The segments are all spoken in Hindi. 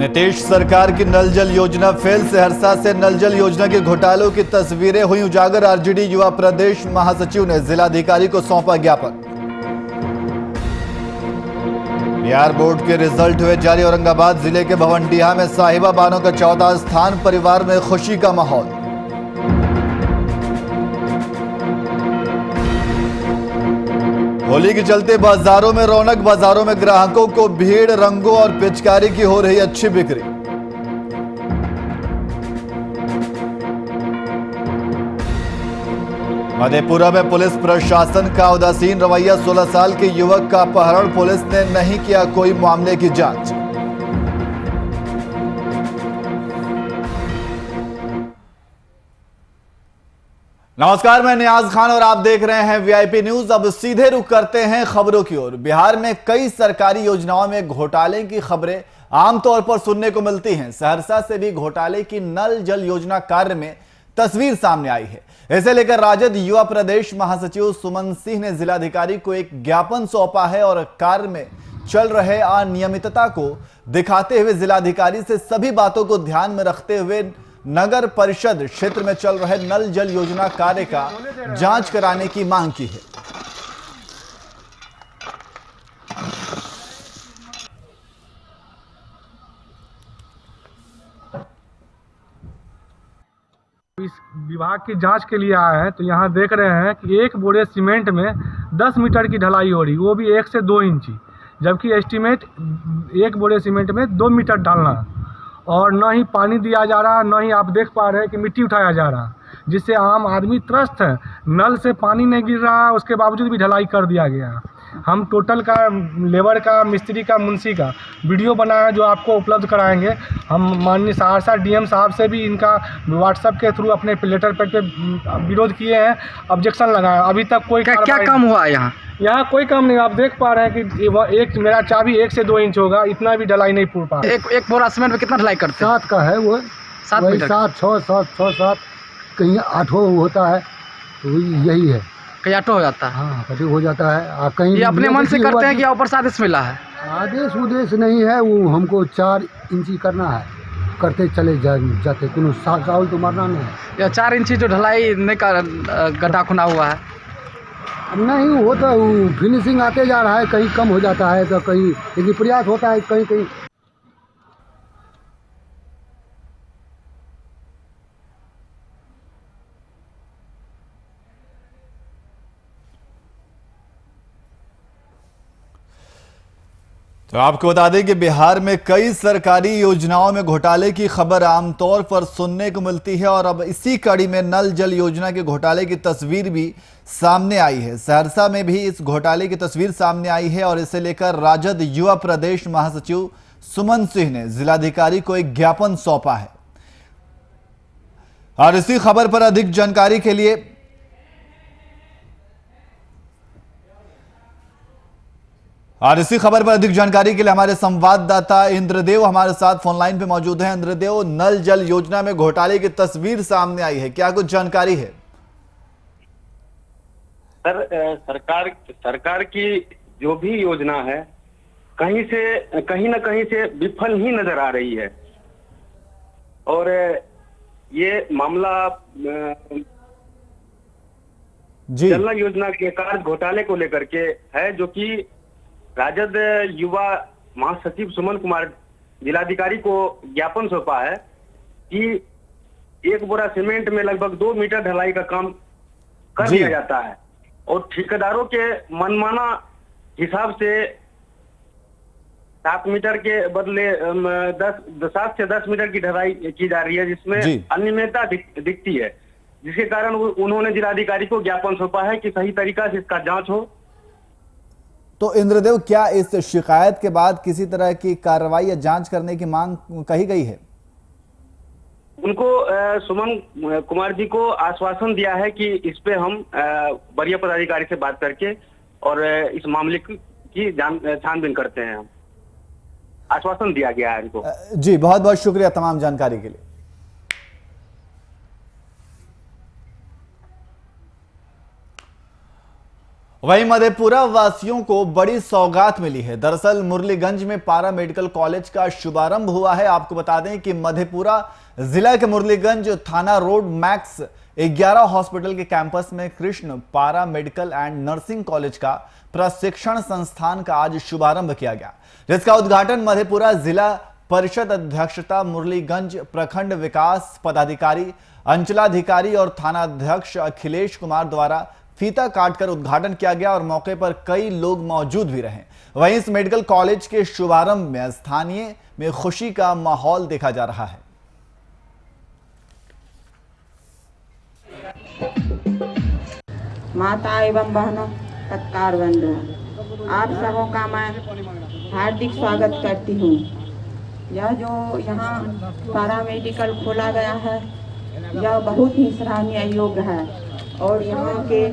नीतीश सरकार की नल जल योजना फेल। सहरसा से नल जल योजना के घोटालों की तस्वीरें हुई उजागर। आरजेडी युवा प्रदेश महासचिव ने जिलाधिकारी को सौंपा ज्ञापन। बिहार बोर्ड के रिजल्ट हुए जारी। औरंगाबाद जिले के भवनडीहा में साहिबा बानो का 14वां स्थान। परिवार में खुशी का माहौल। होली के चलते बाजारों में रौनक। बाजारों में ग्राहकों को भीड़। रंगों और पिचकारी की हो रही अच्छी बिक्री। मधेपुरा में पुलिस प्रशासन का उदासीन रवैया। 16 साल के युवक का अपहरण। पुलिस ने नहीं किया कोई मामले की जांच। नमस्कार, मैं नियाज खान और आप देख रहे हैं वीआईपी न्यूज। अब सीधे रुख करते हैं खबरों की ओर। बिहार में कई सरकारी योजनाओं में घोटाले की खबरें आमतौर पर सुनने को मिलती हैं। सहरसा से भी घोटाले की नल जल योजना कार्य में तस्वीर सामने आई है। इसे लेकर राजद युवा प्रदेश महासचिव सुमन सिंह ने जिलाधिकारी को एक ज्ञापन सौंपा है और कार्य में चल रहे अनियमितता को दिखाते हुए जिलाधिकारी से सभी बातों को ध्यान में रखते हुए नगर परिषद क्षेत्र में चल रहे नल जल योजना कार्य का जांच कराने की मांग की है। इस विभाग की जांच के लिए आए हैं तो यहाँ देख रहे हैं कि एक बोरे सीमेंट में 10 मीटर की ढलाई हो रही, वो भी 1 से 2 इंची, जबकि एस्टीमेट एक बोरे सीमेंट में 2 मीटर डालना। और न ही पानी दिया जा रहा, न ही आप देख पा रहे हैं कि मिट्टी उठाया जा रहा, जिससे आम आदमी त्रस्त है। नल से पानी नहीं गिर रहा, उसके बावजूद भी ढलाई कर दिया गया। हम टोटल का लेबर का, मिस्त्री का, मुंशी का वीडियो बनाया जो आपको उपलब्ध कराएंगे। हम माननीय सहरसा डीएम साहब से भी इनका व्हाट्सएप के थ्रू अपने लेटर पैड पे विरोध किए हैं, ऑब्जेक्शन लगाया। अभी तक कोई क्या काम हुआ है यहाँ कोई काम नहीं। आप देख पा रहे हैं कि एक मेरा चाबी 1 से 2 इंच होगा, इतना भी ढलाई नहीं पूर पा। एक बोरा सीमेंट में कितना ढलाई करते हैं? 7 का है वो, 7 मीटर, 7, 6, 7 कहीं 8 होता है, तो यही है। कहीं 8 हो जाता है। हाँ, कभी हो जाता है। कहीं ये अपने मन से करते हैं कि ऊपर से आदेश मिला है? आदेश उदेश नहीं है, वो हमको 4 इंची करना है, करते चले जाते। कोनो साल तो मरना नहीं है। या 4 इंची जो ढलाई नहीं कर गड्ढा खुना हुआ है? नहीं होता, फिनिशिंग आते जा रहा है, कहीं कम हो जाता है तो कहीं, लेकिन प्रयास होता है कहीं कहीं। तो आपको बता दें कि बिहार में कई सरकारी योजनाओं में घोटाले की खबर आमतौर पर सुनने को मिलती है और अब इसी कड़ी में नल जल योजना के घोटाले की तस्वीर भी सामने आई है। सहरसा में भी इस घोटाले की तस्वीर सामने आई है और इसे लेकर राजद युवा प्रदेश महासचिव सुमन सिंह ने जिलाधिकारी को एक ज्ञापन सौंपा है। और इसी खबर पर अधिक जानकारी के लिए हमारे संवाददाता इंद्रदेव हमारे साथ फोन लाइन पे मौजूद हैं। इंद्रदेव, नल जल योजना में घोटाले की तस्वीर सामने आई है, क्या कुछ जानकारी है? सर, सरकार की जो भी योजना है कहीं ना कहीं से विफल ही नजर आ रही है। और ये मामला जल योजना के कार्य घोटाले को लेकर के है, जो कि राजद युवा महासचिव सुमन कुमार जिलाधिकारी को ज्ञापन सौंपा है कि एक बोरा सीमेंट में लगभग 2 मीटर ढलाई का काम कर दिया जाता है और ठेकेदारों के मनमाना हिसाब से 7 मीटर के बदले 7 से 10 मीटर की ढलाई की जा रही है, जिसमें अनियमितता दिखती है, जिसके कारण उन्होंने जिलाधिकारी को ज्ञापन सौंपा है कि सही तरीका से इसका जांच हो। तो इंद्रदेव, क्या इस शिकायत के बाद किसी तरह की कार्रवाई या जांच करने की मांग कही गई है? उनको सुमन कुमार जी को आश्वासन दिया है कि इस पे हम वरीय पदाधिकारी से बात करके और इस मामले की छानबीन करते हैं। हम आश्वासन दिया गया है इनको। जी, बहुत बहुत शुक्रिया तमाम जानकारी के लिए। वहीं मधेपुरा वासियों को बड़ी सौगात मिली है। दरअसल मुरलीगंज में पारा मेडिकल कॉलेज का शुभारंभ हुआ है। आपको बता दें कि मधेपुरा जिला के मुरलीगंज थाना रोड मैक्स 11 हॉस्पिटल के कैंपस में कृष्ण पारा मेडिकल एंड नर्सिंग कॉलेज का प्रशिक्षण संस्थान का आज शुभारंभ किया गया, जिसका उद्घाटन मधेपुरा जिला परिषद अध्यक्षता मुरलीगंज प्रखंड विकास पदाधिकारी, अंचलाधिकारी और थानाध्यक्ष अखिलेश कुमार द्वारा फीता काटकर उद्घाटन किया गया और मौके पर कई लोग मौजूद भी रहे। वहीं इस मेडिकल कॉलेज के शुभारंभ में स्थानीय में खुशी का माहौल देखा जा रहा है। माता एवं बहनों, सत्कार बंधु, आप सबों का मैं हार्दिक स्वागत करती हूँ। यह जो यहाँ पारा मेडिकल खोला गया है, यह बहुत ही सराहनीय योग्य है और यहाँ के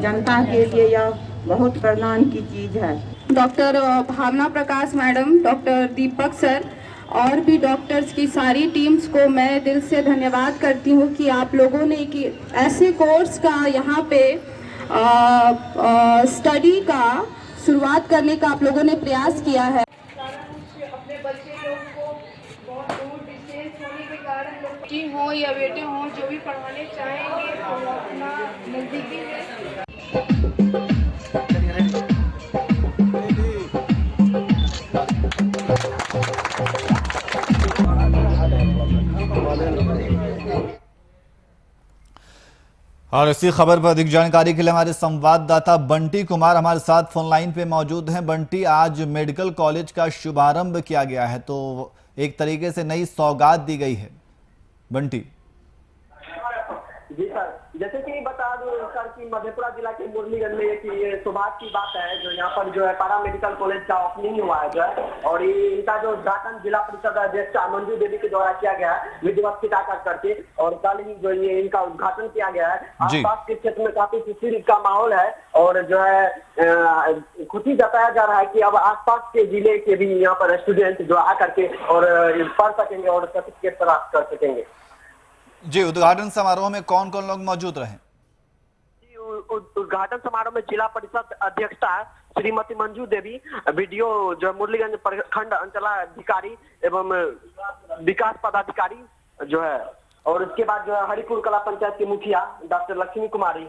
जनता के लिए यह बहुत प्रणाम की चीज है। डॉक्टर भावना प्रकाश मैडम, डॉक्टर दीपक सर और भी डॉक्टर्स की सारी टीम्स को मैं दिल से धन्यवाद करती हूँ कि आप लोगों ने कि ऐसे कोर्स का यहाँ पे स्टडी का शुरुआत करने का आप लोगों ने प्रयास किया है। अपने बच्चे लोग को बहुत दूर डिस्टेंस होने के कारण लोग हों या बेटे हों, जो भी पढ़ाने चाहेंगे तो अपना नज़दीकी है। और इसी खबर पर अधिक जानकारी के लिए हमारे संवाददाता बंटी कुमार हमारे साथ फोन लाइन पे मौजूद हैं। बंटी, आज मेडिकल कॉलेज का शुभारंभ किया गया है तो एक तरीके से नई सौगात दी गई है। बंटी जी सर, जैसे कि बता दूं सर कि मधेपुरा जिला के मुरलीगंज में ये सौभाग्य की बात है जो यहाँ पर जो है पारा मेडिकल कॉलेज का ओपनिंग हुआ है जो है, और इनका जो उद्घाटन जिला परिषद अध्यक्ष मंजू देवी के द्वारा किया गया है विधिवत फीता करके, और कल ही जो ये इनका उद्घाटन किया गया है। आसपास के क्षेत्र में काफी खुशी का माहौल है और जो है खुशी जताया जा रहा है कि अब आसपास के जिले के भी यहाँ पर स्टूडेंट जो आकर के और पढ़ सकेंगे और सर्टिफिकेट प्राप्त कर सकेंगे। जी, उद्घाटन समारोह में कौन कौन लोग मौजूद रहे? उद्घाटन समारोह में जिला परिषद अध्यक्षता श्रीमती मंजू देवी, वीडियो जो मुरलीगंज प्रखंड अंचलाधिकारी एवं विकास पदाधिकारी जो है, और उसके बाद जो है हरिपुर कला पंचायत की मुखिया डॉक्टर लक्ष्मी कुमारी,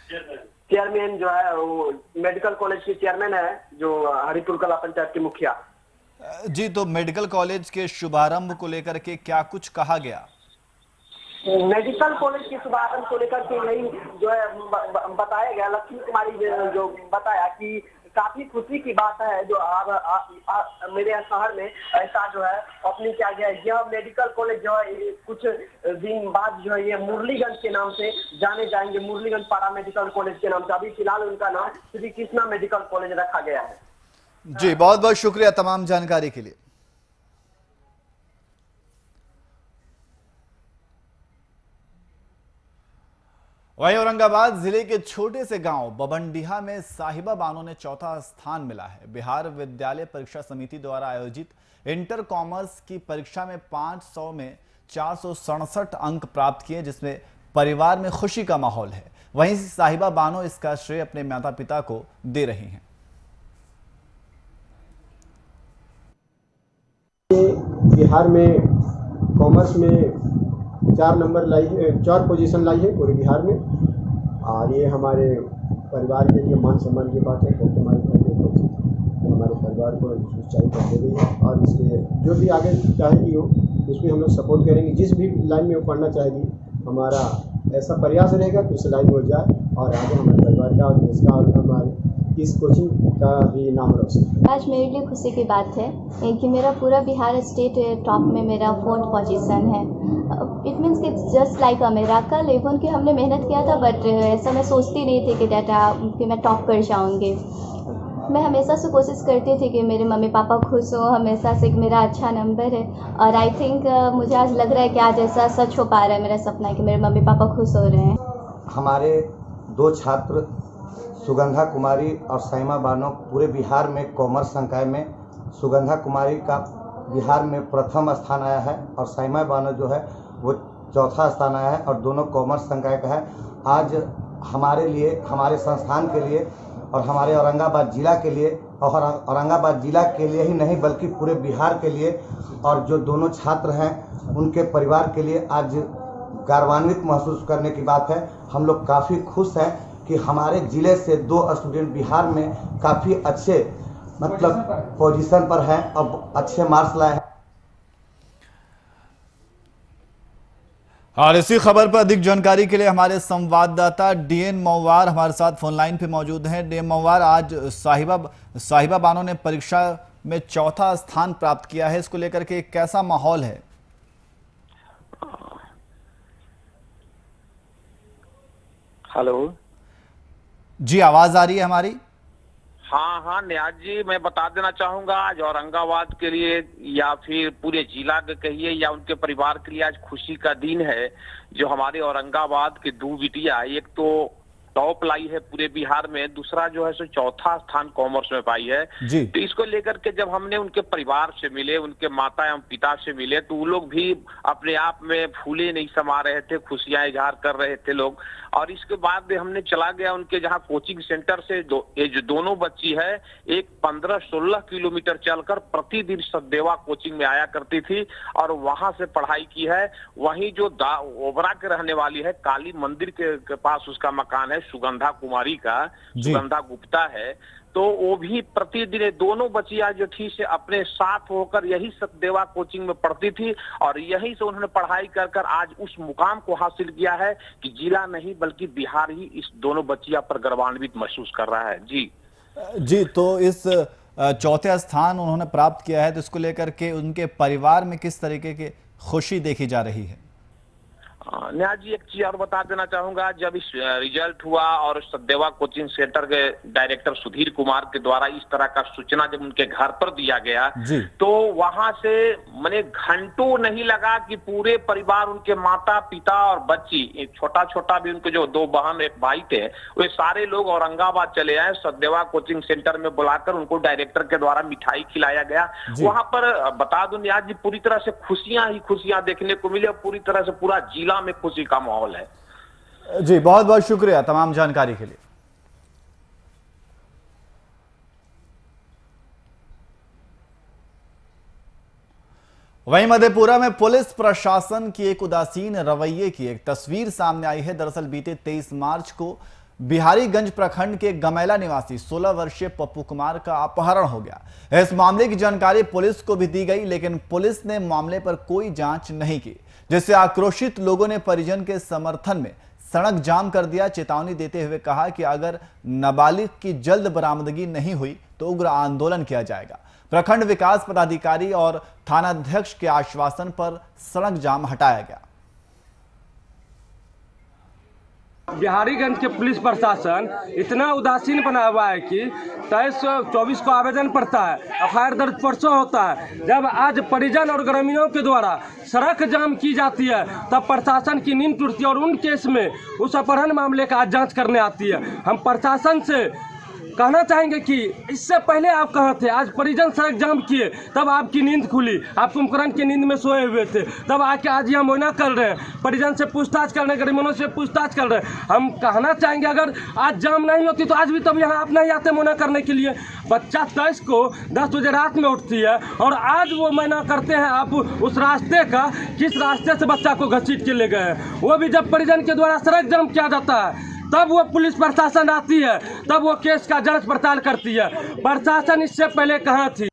चेयरमैन जो है वो मेडिकल कॉलेज की चेयरमैन है जो हरिपुर कला पंचायत की मुखिया। जी, तो मेडिकल कॉलेज के शुभारंभ को लेकर के क्या कुछ कहा गया? मेडिकल कॉलेज के शुभारंभ को लेकर के यही जो है बताया गया, लक्ष्मी कुमारी जो बताया कि काफी खुशी की बात है जो अब मेरे शहर में ऐसा जो है ओपनिंग किया गया है। यह मेडिकल कॉलेज जो है कुछ दिन बाद जो है ये मुरलीगंज के नाम से जाने जाएंगे, मुरलीगंज पारा मेडिकल कॉलेज के नाम से। अभी फिलहाल उनका नाम श्री कृष्णा मेडिकल कॉलेज रखा गया है। जी, बहुत बहुत शुक्रिया तमाम जानकारी के लिए। वहीं औरंगाबाद जिले के छोटे से गांव बबनडीहा में साहिबा बानो ने चौथा स्थान मिला है। बिहार विद्यालय परीक्षा समिति द्वारा आयोजित इंटर कॉमर्स की परीक्षा में 500 में 467 अंक प्राप्त किए, जिसमें परिवार में खुशी का माहौल है। वहीं साहिबा बानो इसका श्रेय अपने माता पिता को दे रही हैं। बिहार में कॉमर्स में 4 नंबर लाई है, 4 पोजीशन लाई है पूरे बिहार में, और ये हमारे परिवार के लिए मान सम्मान की बात है। हमारे परिवार को ऊंचाई पर दे रही है और इसके जो भी आगे चाहेगी हो उसमें हम लोग सपोर्ट करेंगे। जिस भी लाइन में वो पढ़ना चाहेगी हमारा ऐसा प्रयास रहेगा कि उस लाइन में हो जाए और आगे हमारे परिवार का और देश का और हमारे इस कोचिंग का भी नाम रोशन। आज मेरे लिए खुशी की बात है कि मेरा पूरा बिहार स्टेट टॉप में मेरा 4th पोजीशन है। इट मीन्स कि जस्ट लाइक मेरा कल इवन कि हमने मेहनत किया था, बट ऐसा मैं सोचती नहीं थी कि डाटा कि मैं टॉप कर जाऊँगी। मैं हमेशा से कोशिश करती थी कि मेरे मम्मी पापा खुश हो, हमेशा से मेरा अच्छा नंबर है, और आई थिंक मुझे आज लग रहा है कि आज ऐसा सच हो पा रहा है मेरा सपना कि मेरे मम्मी पापा खुश हो रहे हैं। हमारे 2 छात्र सुगंधा कुमारी और साइमा बानो पूरे बिहार में कॉमर्स संकाय में सुगंधा कुमारी का बिहार में प्रथम स्थान आया है और साइमा बानो जो है वो चौथा स्थान आया है और दोनों कॉमर्स संकाय का है। आज हमारे लिए, हमारे संस्थान के लिए और हमारे औरंगाबाद जिला के लिए, और औरंगाबाद जिला के लिए ही नहीं बल्कि पूरे बिहार के लिए, और जो दोनों छात्र हैं उनके परिवार के लिए आज गौरवान्वित महसूस करने की बात है। हम लोग काफ़ी खुश हैं कि हमारे ज़िले से 2 स्टूडेंट बिहार में काफ़ी अच्छे पोजीशन पर हैं और अच्छे मार्क्स लाए हैं। और इसी खबर पर अधिक जानकारी के लिए हमारे संवाददाता डीएन मौवार हमारे साथ फोन लाइन पे मौजूद हैं। डीएन मौवार, आज साहिबा बानो ने परीक्षा में 4था स्थान प्राप्त किया है, इसको लेकर के कैसा माहौल है? हेलो जी, आवाज आ रही है हमारी? हाँ नियाज जी, मैं बता देना चाहूंगा आज औरंगाबाद के लिए या फिर पूरे जिला के कहिए या उनके परिवार के लिए आज खुशी का दिन है। जो हमारे औरंगाबाद की 2 बिटिया, एक तो टॉप लाई है पूरे बिहार में, दूसरा जो है सो 4था स्थान कॉमर्स में पाई है जी। तो इसको लेकर के जब हमने उनके परिवार से मिले, उनके माता एवं पिता से मिले, तो वो लोग भी अपने आप में फूले नहीं समा रहे थे, खुशियां इजहार कर रहे थे लोग। और इसके बाद हमने चला गया उनके जहां कोचिंग सेंटर से ये जो दोनों बच्ची है, एक 15-16 किलोमीटर चलकर प्रतिदिन सदेवा कोचिंग में आया करती थी और वहां से पढ़ाई की है। वहीं जो ओबरा के रहने वाली है, काली मंदिर के पास उसका मकान है, सुगंधा कुमारी का, सुगंधा गुप्ता है, तो वो भी प्रतिदिन दोनों बच्चियां जो थी से अपने साथ होकर यही सतदेवा कोचिंग में पढ़ती थी और यहीं से उन्होंने पढ़ाई कर कर आज उस मुकाम को हासिल किया है कि जिला नहीं बल्कि बिहार ही इस दोनों बच्चियां पर गौरवान्वित महसूस कर रहा है। जी, तो इस 4थे स्थान उन्होंने प्राप्त किया है, तो इसको लेकर के उनके परिवार में किस तरीके की खुशी देखी जा रही है? न्याज जी, एक चीज और बता देना चाहूंगा, जब इस रिजल्ट हुआ और सदेवा कोचिंग सेंटर के डायरेक्टर सुधीर कुमार के द्वारा इस तरह का सूचना जब उनके घर पर दिया गया तो वहां से मैंने घंटों नहीं लगा कि पूरे परिवार, उनके माता पिता और बच्ची, एक छोटा भी उनके जो 2 बहन 1 भाई थे, वे सारे लोग औरंगाबाद चले आए। सदेवा कोचिंग सेंटर में बुलाकर उनको डायरेक्टर के द्वारा मिठाई खिलाया गया। वहां पर बता दूं न्याज जी, पूरी तरह से खुशियां ही खुशियां देखने को मिले और पूरी तरह से पूरा जिला में खुशी का माहौल है। जी, बहुत बहुत शुक्रिया तमाम जानकारी के लिए। वहीं मधेपुरा में पुलिस प्रशासन की एक उदासीन रवैये की एक तस्वीर सामने आई है। दरअसल बीते 23 मार्च को बिहारीगंज प्रखंड के गमैला निवासी 16 वर्षीय पप्पू कुमार का अपहरण हो गया। इस मामले की जानकारी पुलिस को भी दी गई, लेकिन पुलिस ने मामले पर कोई जांच नहीं की, जिससे आक्रोशित लोगों ने परिजन के समर्थन में सड़क जाम कर दिया। चेतावनी देते हुए कहा कि अगर नाबालिग की जल्द बरामदगी नहीं हुई तो उग्र आंदोलन किया जाएगा। प्रखंड विकास पदाधिकारी और थानाध्यक्ष के आश्वासन पर सड़क जाम हटाया गया। बिहारीगंज के पुलिस प्रशासन इतना उदासीन बना हुआ है कि 2324 को आवेदन पड़ता है, एफआईआर दर्ज परसों होता है। जब आज परिजन और ग्रामीणों के द्वारा सड़क जाम की जाती है तब प्रशासन की नींद टूटती है और उन केस में उस अपहरण मामले का आज जांच करने आती है। हम प्रशासन से कहना चाहेंगे कि इससे पहले आप कहाँ थे? आज परिजन सड़क जाम किए तब आपकी नींद खुली, आप कुंभकर्ण की नींद में सोए हुए थे, तब आके आज यहाँ मोना कर रहे हैं, परिजन से पूछताछ कर रहे हैं, ग्रामीणों से पूछताछ कर रहे हैं। हम कहना चाहेंगे अगर आज जाम नहीं होती तो आज भी तब यहाँ आप नहीं आते मोना करने के लिए। बच्चा 23 को 10 बजे रात में उठती है और आज वो मोना करते हैं। आप उस रास्ते का किस रास्ते से बच्चा को घसीट के ले गए हैं, वो भी जब परिजन के द्वारा सड़क जाम किया जाता है तब वो पुलिस प्रशासन आती है, तब वो केस का जांच पड़ताल करती है। प्रशासन इससे पहले कहाँ थी?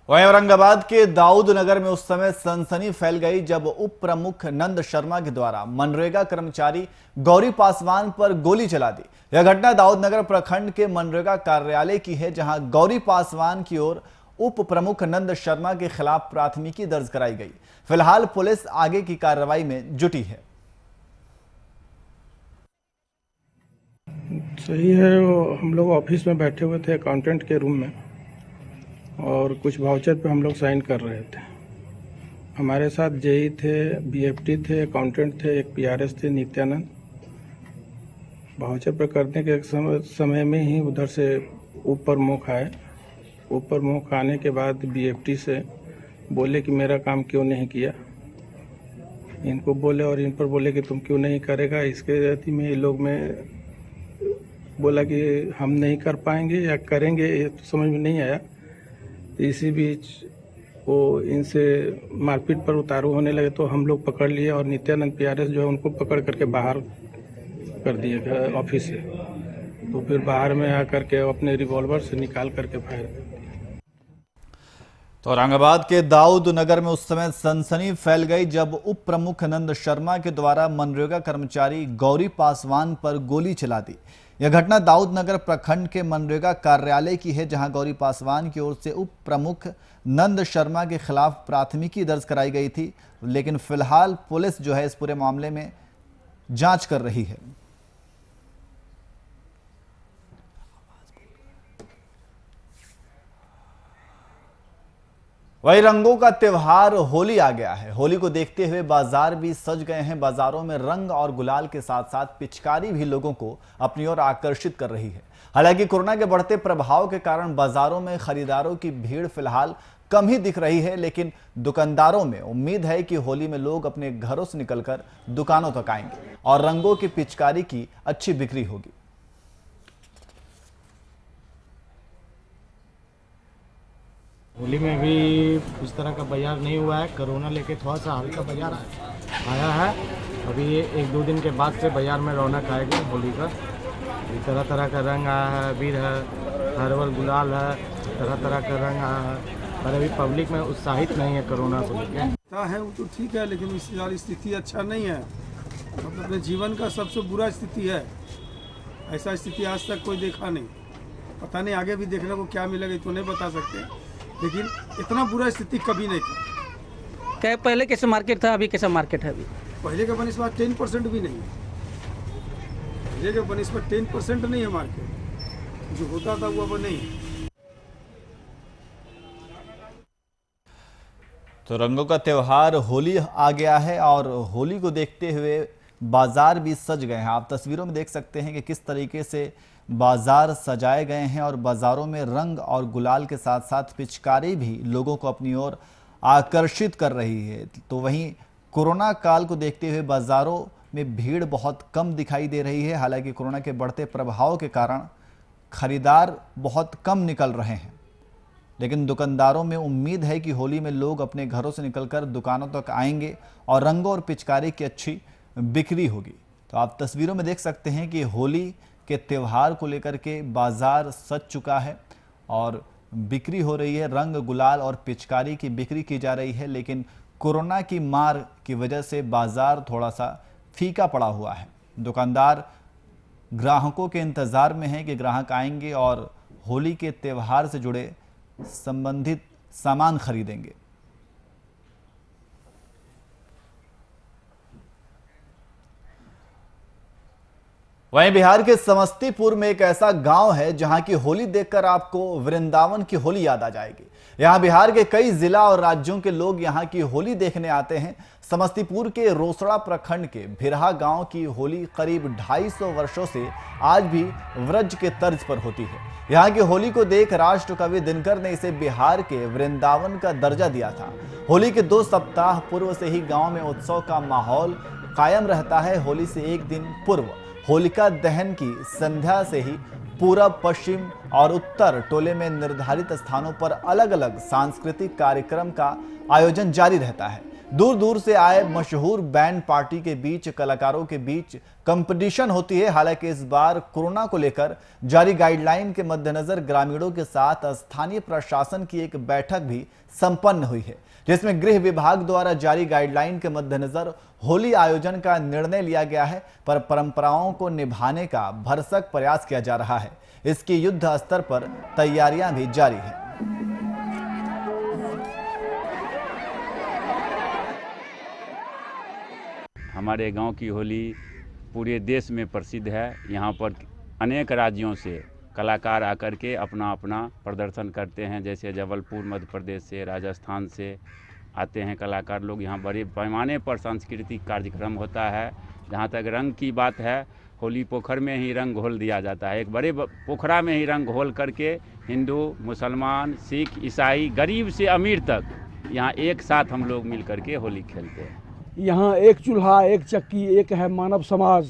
वहीं औरंगाबाद के दाऊद नगर में उस समय सनसनी फैल गई जब उप प्रमुख नंद शर्मा के द्वारा मनरेगा कर्मचारी गौरी पासवान पर गोली चला दी। यह घटना दाऊद नगर प्रखंड के मनरेगा कार्यालय की है, जहां गौरी पासवान की ओर उप प्रमुख नंद शर्मा के खिलाफ प्राथमिकी दर्ज कराई गई। फिलहाल पुलिस आगे की कार्रवाई में जुटी है। सही है, वो हम लोग ऑफिस में बैठे हुए थे अकाउंटेंट के रूम में और कुछ वाउचर पे हम लोग साइन कर रहे थे। हमारे साथ जेई थे, बीएफटी थे, अकाउंटेंट थे, एक पीआरएस थे नित्यानंद। वाउचर पे करने के समय में ही उधर से ऊपर मुख आए ऊपर मुँह खाने के बाद बीएफटी से बोले कि मेरा काम क्यों नहीं किया। इनको बोले और इन पर बोले कि तुम क्यों नहीं करेगा। इसके अति में ये लोग में बोला कि हम नहीं कर पाएंगे या करेंगे, ये तो समझ में नहीं आया। तो इसी बीच वो इनसे मारपीट पर उतारू होने लगे तो हम लोग पकड़ लिए और नित्यानंद PRS जो है उनको पकड़ करके बाहर कर दिए ऑफिस से। तो फिर बाहर में आकर के अपने रिवॉल्वर से निकाल करके फायर कर दिया। तो औरंगाबाद के दाऊद नगर में उस समय सनसनी फैल गई जब उप प्रमुख नंद शर्मा के द्वारा मनरेगा कर्मचारी गौरी पासवान पर गोली चला दी। यह घटना दाऊद नगर प्रखंड के मनरेगा कार्यालय की है, जहां गौरी पासवान की ओर से उप प्रमुख नंद शर्मा के खिलाफ प्राथमिकी दर्ज कराई गई थी, लेकिन फिलहाल पुलिस जो है इस पूरे मामले में जांच कर रही है। वही रंगों का त्योहार होली आ गया है। होली को देखते हुए बाजार भी सज गए हैं। बाजारों में रंग और गुलाल के साथ साथ पिचकारी भी लोगों को अपनी ओर आकर्षित कर रही है। हालांकि कोरोना के बढ़ते प्रभाव के कारण बाजारों में खरीदारों की भीड़ फिलहाल कम ही दिख रही है, लेकिन दुकानदारों में उम्मीद है कि होली में लोग अपने घरों से निकलकर दुकानों तक आएंगे और रंगों की पिचकारी की अच्छी बिक्री होगी। होली में भी उस तरह का बाजार नहीं हुआ है। कोरोना लेके थोड़ा सा हल्का बाजार आया है। अभी 1-2 दिन के बाद से बाजार में रौनक आएगी होली का। तरह तरह का रंग आया है, अबीर है, हर्बल गुलाल है, तरह तरह का रंग आया है। पर अभी पब्लिक में उत्साहित नहीं है कोरोना को लेकर। है वो तो ठीक है, लेकिन इस साल स्थिति अच्छा नहीं है। मतलब अपने जीवन का सबसे बुरा स्थिति है। ऐसा स्थिति आज तक कोई देखा नहीं। पता नहीं आगे भी देखने को क्या मिलेगा तो नहीं बता सकते, लेकिन इतना बुरा स्थिति कभी नहीं था। क्या पहले कैसे मार्केट था, अभी कैसा मार्केट है? अभी पहले के बनिस्बत 10% भी नहीं है। पहले के बनिस्बत 10% नहीं है मार्केट। जो होता था वो अब नहीं। तो रंगों का त्योहार होली आ गया है और होली को देखते हुए बाजार भी सज गए हैं। आप तस्वीरों में देख सकते हैं कि किस तरीके से बाजार सजाए गए हैं और बाजारों में रंग और गुलाल के साथ साथ पिचकारी भी लोगों को अपनी ओर आकर्षित कर रही है। तो वहीं कोरोना काल को देखते हुए बाजारों में भीड़ बहुत कम दिखाई दे रही है। हालांकि कोरोना के बढ़ते प्रभाव के कारण खरीदार बहुत कम निकल रहे हैं, लेकिन दुकानदारों में उम्मीद है कि होली में लोग अपने घरों से निकलकर दुकानों तक आएंगे और रंगों और पिचकारी की अच्छी बिक्री होगी। तो आप तस्वीरों में देख सकते हैं कि होली के त्यौहार को लेकर के बाजार सज चुका है और बिक्री हो रही है। रंग गुलाल और पिचकारी की बिक्री की जा रही है, लेकिन कोरोना की मार की वजह से बाजार थोड़ा सा फीका पड़ा हुआ है। दुकानदार ग्राहकों के इंतजार में हैं कि ग्राहक आएंगे और होली के त्यौहार से जुड़े संबंधित सामान खरीदेंगे। वहीं बिहार के समस्तीपुर में एक ऐसा गांव है जहां की होली देखकर आपको वृंदावन की होली याद आ जाएगी। यहां बिहार के कई जिला और राज्यों के लोग यहां की होली देखने आते हैं। समस्तीपुर के रोसड़ा प्रखंड के भिरहा गांव की होली करीब 250 वर्षों से आज भी व्रज के तर्ज पर होती है। यहाँ की होली को देख राष्ट्र कवि दिनकर ने इसे बिहार के वृंदावन का दर्जा दिया था। होली के 2 सप्ताह पूर्व से ही गांव में उत्सव का माहौल कायम रहता है। होली से एक दिन पूर्व होलिका दहन की संध्या से ही पूरब, पश्चिम और उत्तर टोले में निर्धारित स्थानों पर अलग अलग सांस्कृतिक कार्यक्रम का आयोजन जारी रहता है। दूर दूर से आए मशहूर बैंड पार्टी के बीच कलाकारों के बीच कंपटीशन होती है। हालांकि इस बार कोरोना को लेकर जारी गाइडलाइन के मद्देनजर ग्रामीणों के साथ स्थानीय प्रशासन की एक बैठक भी संपन्न हुई है, जिसमें गृह विभाग द्वारा जारी गाइडलाइन के मद्देनजर होली आयोजन का निर्णय लिया गया है, पर परंपराओं को निभाने का भरसक प्रयास किया जा रहा है। इसकी युद्ध स्तर पर तैयारियां भी जारी है। हमारे गांव की होली पूरे देश में प्रसिद्ध है। यहाँ पर अनेक राज्यों से कलाकार आकर के अपना अपना प्रदर्शन करते हैं। जैसे जबलपुर मध्य प्रदेश से, राजस्थान से आते हैं कलाकार लोग। यहाँ बड़े पैमाने पर सांस्कृतिक कार्यक्रम होता है। जहाँ तक रंग की बात है होली पोखर में ही रंग घोल दिया जाता है। एक बड़े पोखरा में ही रंग घोल करके हिंदू, मुसलमान, सिख, ईसाई, गरीब से अमीर तक यहाँ एक साथ हम लोग मिल करके होली खेलते हैं। यहाँ एक चूल्हा, एक चक्की, एक है मानव समाज,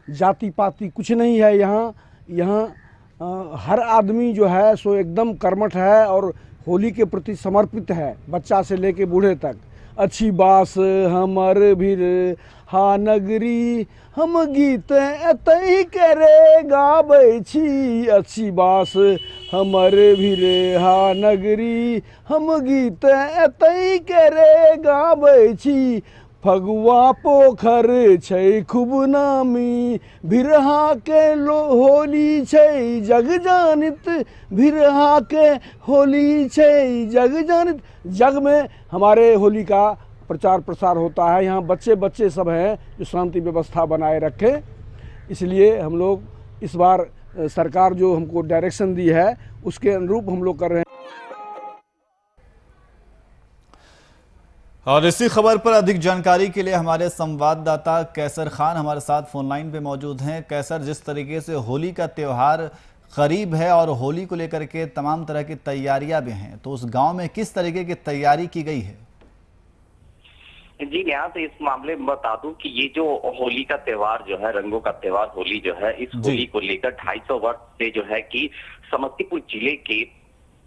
जाति पाति कुछ नहीं है। यहाँ हर आदमी जो है सो एकदम कर्मठ है और होली के प्रति समर्पित है, बच्चा से लेके बूढ़े तक। अच्छी बास हमर भीर हा नगरी, हम गीत एतई करे गाबै छी। अच्छी बास हमर भीर हा नगरी, हम गीत एतई करे गाबै छी। फगुआ पोखर छै खूब नामी, भिरहा के होली छै जग जानित। भिरहा के होली छै जग जानित। जग में हमारे होली का प्रचार प्रसार होता है। यहाँ बच्चे बच्चे सब हैं जो शांति व्यवस्था बनाए रखें। इसलिए हम लोग इस बार सरकार जो हमको डायरेक्शन दी है उसके अनुरूप हम लोग कर रहे हैं। और इसी खबर पर अधिक जानकारी के लिए हमारे संवाददाता कैसर खान हमारे साथ फोन लाइन पे मौजूद हैं। कैसर, जिस तरीके से होली का त्यौहार करीब है और होली को लेकर के तमाम तरह की तैयारियां भी हैं, तो उस गांव में किस तरीके की तैयारी की गई है? जी यहाँ तो इस मामले में बता दूं कि ये जो होली का त्योहार जो है, रंगों का त्योहार होली जो है, इस होली को लेकर 250 वर्ष से जो है कि समस्तीपुर जिले के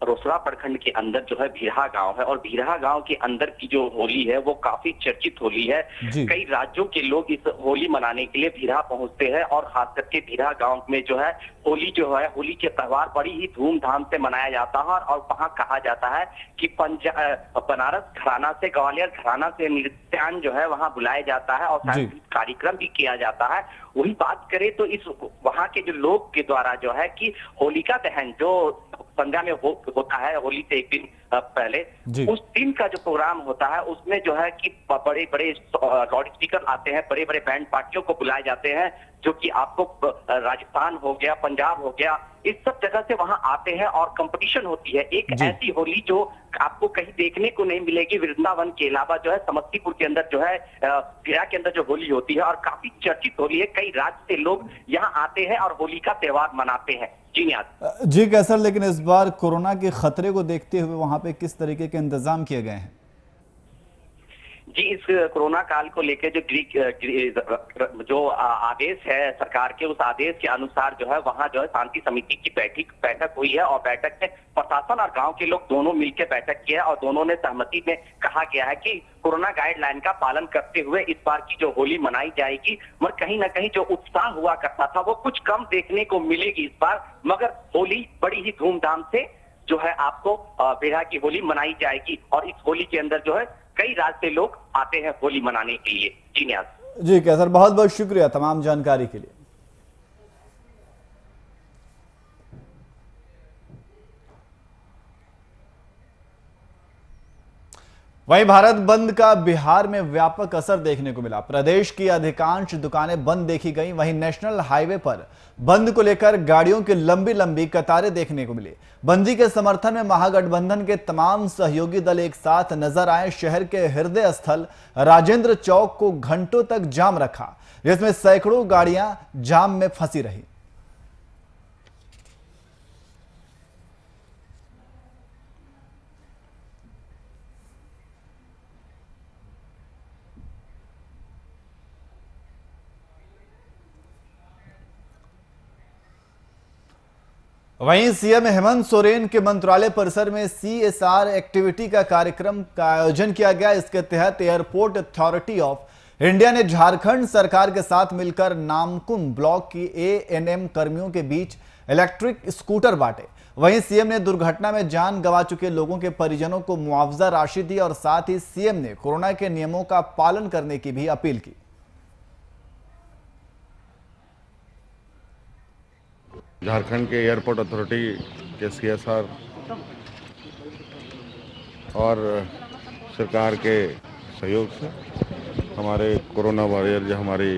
रोसड़ा प्रखंड के अंदर जो है भीरहा गांव है, और भीरहा गांव के अंदर की जो होली है वो काफी चर्चित होली है। कई राज्यों के लोग इस होली मनाने के लिए भीरहा पहुंचते हैं, और खास करके भीरहा गांव में जो है होली के त्योहार बड़ी ही धूमधाम से मनाया जाता है। और वहाँ कहा जाता है कि बनारस घराना से, ग्वालियर घराना से नृत्यान जो है वहाँ बुलाया जाता है और सांस्कृतिक कार्यक्रम भी किया जाता है। वही बात करें तो इस वहाँ के जो लोग के द्वारा जो है कि होलिका दहन जो संध्या में होता है, होली से एक दिन पहले, उस दिन का जो प्रोग्राम होता है उसमें जो है कि बड़े बड़े लाउड स्पीकर आते हैं, बड़े बड़े बैंड पार्टियों को बुलाए जाते हैं, जो कि आपको राजस्थान हो गया, पंजाब हो गया, इस सब जगह से वहां आते हैं और कंपटीशन होती है। एक ऐसी होली जो आपको कहीं देखने को नहीं मिलेगी वृंदावन के अलावा, जो है समस्तीपुर के अंदर जो है भीरहा के अंदर जो होली होती है, और काफी चर्चित होली है। कई राज्य से लोग यहाँ आते हैं और होली का त्योहार मनाते हैं। जी कैसर, लेकिन इस बार कोरोना के खतरे को देखते हुए वहां पे किस तरीके के इंतजाम किए गए हैं? जी, इस कोरोना काल को लेकर जो आदेश है सरकार के, उस आदेश के अनुसार जो है वहाँ जो है शांति समिति की बैठक हुई है, और बैठक में प्रशासन और गांव के लोग दोनों मिलकर बैठक किया है, और दोनों ने सहमति में कहा गया है कि कोरोना गाइडलाइन का पालन करते हुए इस बार की जो होली मनाई जाएगी। मगर कहीं ना कहीं जो उत्साह हुआ करता था वो कुछ कम देखने को मिलेगी इस बार, मगर होली बड़ी ही धूमधाम से जो है आपको भीरहा की होली मनाई जाएगी। और इस होली के अंदर जो है कई राज्य से लोग आते हैं होली मनाने के लिए। जी न्याज। जी कैसर, बहुत बहुत शुक्रिया तमाम जानकारी के लिए। वहीं भारत बंद का बिहार में व्यापक असर देखने को मिला। प्रदेश की अधिकांश दुकानें बंद देखी गई। वहीं नेशनल हाईवे पर बंद को लेकर गाड़ियों की लंबी लंबी कतारें देखने को मिली। बंदी के समर्थन में महागठबंधन के तमाम सहयोगी दल एक साथ नजर आए। शहर के हृदय स्थल राजेंद्र चौक को घंटों तक जाम रखा, जिसमें सैकड़ों गाड़ियां जाम में फंसी रही। वहीं सीएम हेमंत सोरेन के मंत्रालय परिसर में CSR एक्टिविटी का कार्यक्रम का आयोजन किया गया। इसके तहत एयरपोर्ट अथॉरिटी ऑफ इंडिया ने झारखंड सरकार के साथ मिलकर नामकुम ब्लॉक की ANM कर्मियों के बीच इलेक्ट्रिक स्कूटर बांटे। वहीं सीएम ने दुर्घटना में जान गंवा चुके लोगों के परिजनों को मुआवजा राशि दी, और साथ ही सीएम ने कोरोना के नियमों का पालन करने की भी अपील की। झारखंड के एयरपोर्ट अथॉरिटी के CSR और सरकार के सहयोग से हमारे कोरोना वॉरियर जो हमारी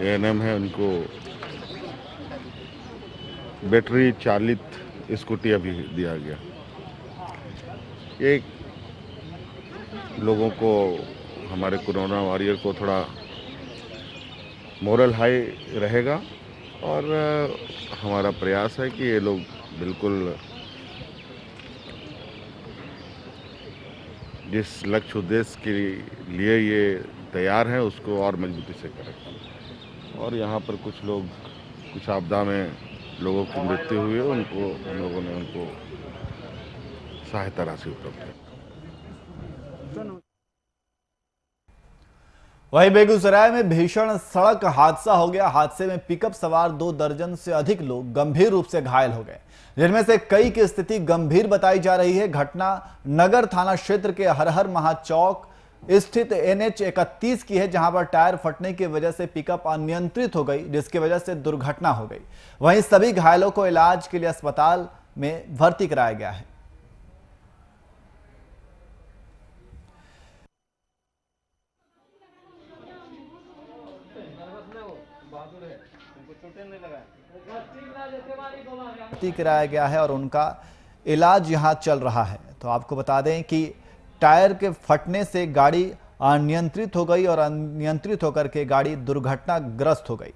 ANM है उनको बैटरी चालित स्कूटी अभी दिया गया। एक लोगों को, हमारे कोरोना वॉरियर को थोड़ा मोरल हाई रहेगा और हमारा प्रयास है कि ये लोग बिल्कुल जिस लक्ष्य उद्देश्य के लिए ये तैयार हैं उसको और मजबूती से करें। और यहाँ पर कुछ लोग कुछ आपदा में लोगों की मृत्यु हुई है, उनको हम लोगों ने उनको सहायता राशि उपलब्ध की। वहीं बेगूसराय में भीषण सड़क हादसा हो गया। हादसे में पिकअप सवार 2 दर्जन से अधिक लोग गंभीर रूप से घायल हो गए, जिनमें से कई की स्थिति गंभीर बताई जा रही है। घटना नगर थाना क्षेत्र के हरहर महाचौक स्थित NH 31 की है, जहां पर टायर फटने की वजह से पिकअप अनियंत्रित हो गई, जिसकी वजह से दुर्घटना हो गई। वहीं सभी घायलों को इलाज के लिए अस्पताल में भर्ती कराया गया है। भर्ती कराया गया है और उनका इलाज यहां चल रहा है। तो आपको बता दें कि टायर के फटने से गाड़ी अनियंत्रित हो गई और अनियंत्रित होकर के गाड़ी दुर्घटनाग्रस्त हो गई,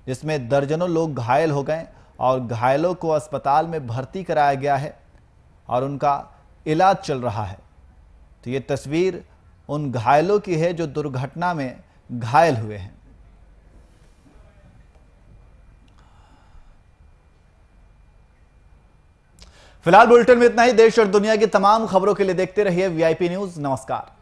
जिसमें दर्जनों लोग घायल हो गए और घायलों को अस्पताल में भर्ती कराया गया है और उनका इलाज चल रहा है। तो ये तस्वीर उन घायलों की है जो दुर्घटना में घायल हुए हैं। फिलहाल बुलेटिन में इतना ही। देश और दुनिया की तमाम खबरों के लिए देखते रहिए VIP न्यूज़। नमस्कार।